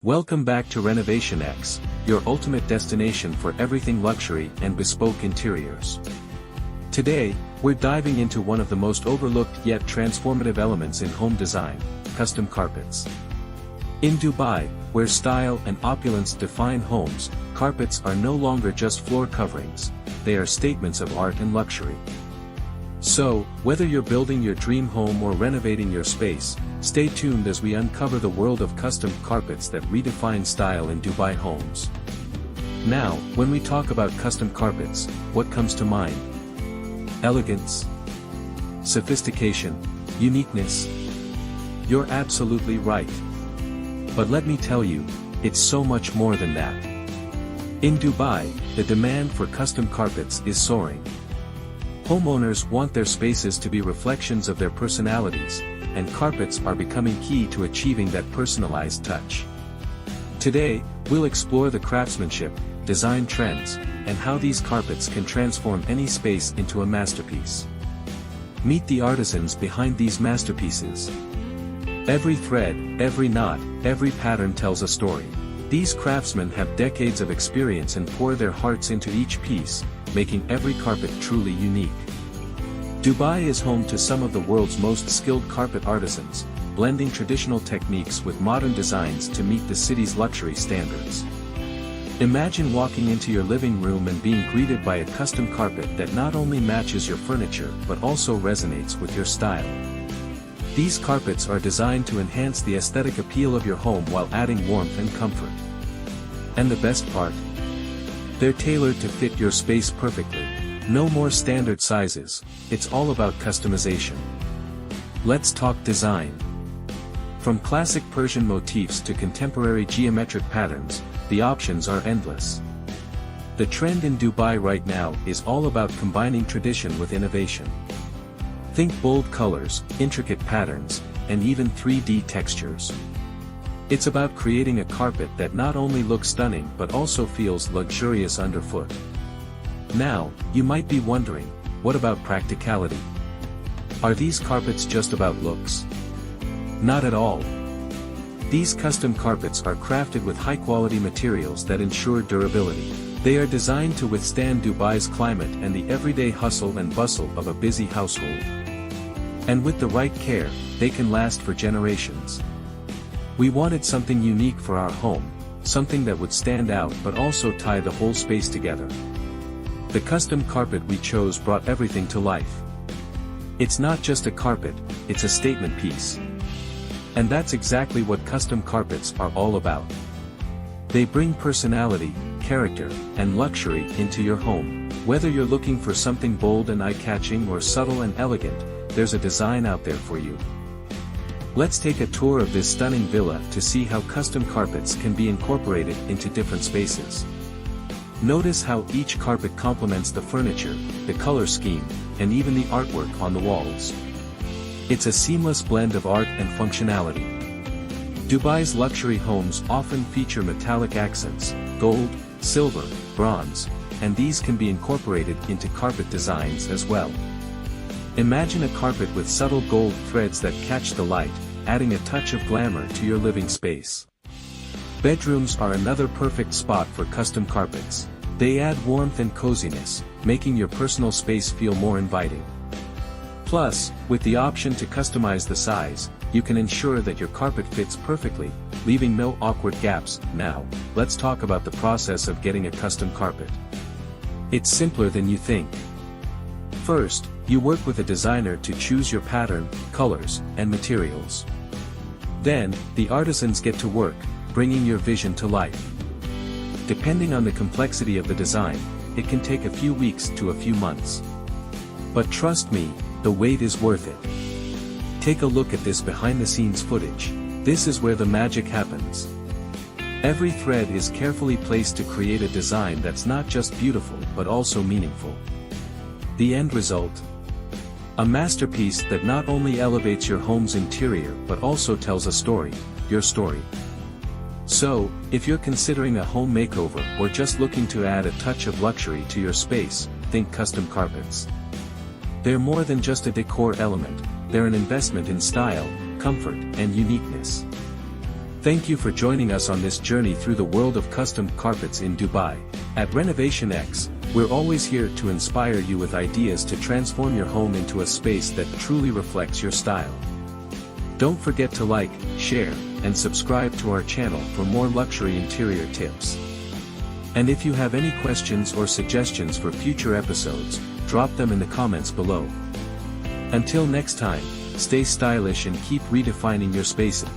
Welcome back to RenovationX, your ultimate destination for everything luxury and bespoke interiors. Today, we're diving into one of the most overlooked yet transformative elements in home design, custom carpets. In Dubai, where style and opulence define homes, carpets are no longer just floor coverings, they are statements of art and luxury. So, whether you're building your dream home or renovating your space, stay tuned as we uncover the world of custom carpets that redefine style in Dubai homes. Now, when we talk about custom carpets, what comes to mind? Elegance, sophistication, uniqueness. You're absolutely right. But let me tell you, it's so much more than that. In Dubai, the demand for custom carpets is soaring. Homeowners want their spaces to be reflections of their personalities, and carpets are becoming key to achieving that personalized touch. Today, we'll explore the craftsmanship, design trends, and how these carpets can transform any space into a masterpiece. Meet the artisans behind these masterpieces. Every thread, every knot, every pattern tells a story. These craftsmen have decades of experience and pour their hearts into each piece, making every carpet truly unique. Dubai is home to some of the world's most skilled carpet artisans, blending traditional techniques with modern designs to meet the city's luxury standards. Imagine walking into your living room and being greeted by a custom carpet that not only matches your furniture but also resonates with your style. These carpets are designed to enhance the aesthetic appeal of your home while adding warmth and comfort. And the best part? They're tailored to fit your space perfectly. No more standard sizes, it's all about customization. Let's talk design. From classic Persian motifs to contemporary geometric patterns, the options are endless. The trend in Dubai right now is all about combining tradition with innovation. Think bold colors, intricate patterns, and even 3D textures. It's about creating a carpet that not only looks stunning but also feels luxurious underfoot. Now, you might be wondering, what about practicality? Are these carpets just about looks? Not at all. These custom carpets are crafted with high-quality materials that ensure durability. They are designed to withstand Dubai's climate and the everyday hustle and bustle of a busy household. And with the right care, they can last for generations. We wanted something unique for our home, something that would stand out but also tie the whole space together. The custom carpet we chose brought everything to life. It's not just a carpet, it's a statement piece. And that's exactly what custom carpets are all about. They bring personality, character, and luxury into your home. Whether you're looking for something bold and eye-catching or subtle and elegant, there's a design out there for you. Let's take a tour of this stunning villa to see how custom carpets can be incorporated into different spaces. Notice how each carpet complements the furniture, the color scheme, and even the artwork on the walls. It's a seamless blend of art and functionality. Dubai's luxury homes often feature metallic accents, gold, silver, bronze, and these can be incorporated into carpet designs as well. Imagine a carpet with subtle gold threads that catch the light, adding a touch of glamour to your living space. Bedrooms are another perfect spot for custom carpets. They add warmth and coziness, making your personal space feel more inviting. Plus, with the option to customize the size, you can ensure that your carpet fits perfectly, leaving no awkward gaps. Now, let's talk about the process of getting a custom carpet. It's simpler than you think. First, you work with a designer to choose your pattern, colors, and materials. Then, the artisans get to work, bringing your vision to life. Depending on the complexity of the design, it can take a few weeks to a few months. But trust me, the wait is worth it. Take a look at this behind-the-scenes footage. This is where the magic happens. Every thread is carefully placed to create a design that's not just beautiful but also meaningful. The end result? A masterpiece that not only elevates your home's interior but also tells a story, your story. So, if you're considering a home makeover or just looking to add a touch of luxury to your space, think custom carpets. They're more than just a decor element, they're an investment in style, comfort, and uniqueness. Thank you for joining us on this journey through the world of custom carpets in Dubai. At RenovationX, we're always here to inspire you with ideas to transform your home into a space that truly reflects your style. Don't forget to like, share, and subscribe to our channel for more luxury interior tips. And if you have any questions or suggestions for future episodes, drop them in the comments below. Until next time, stay stylish and keep redefining your spaces.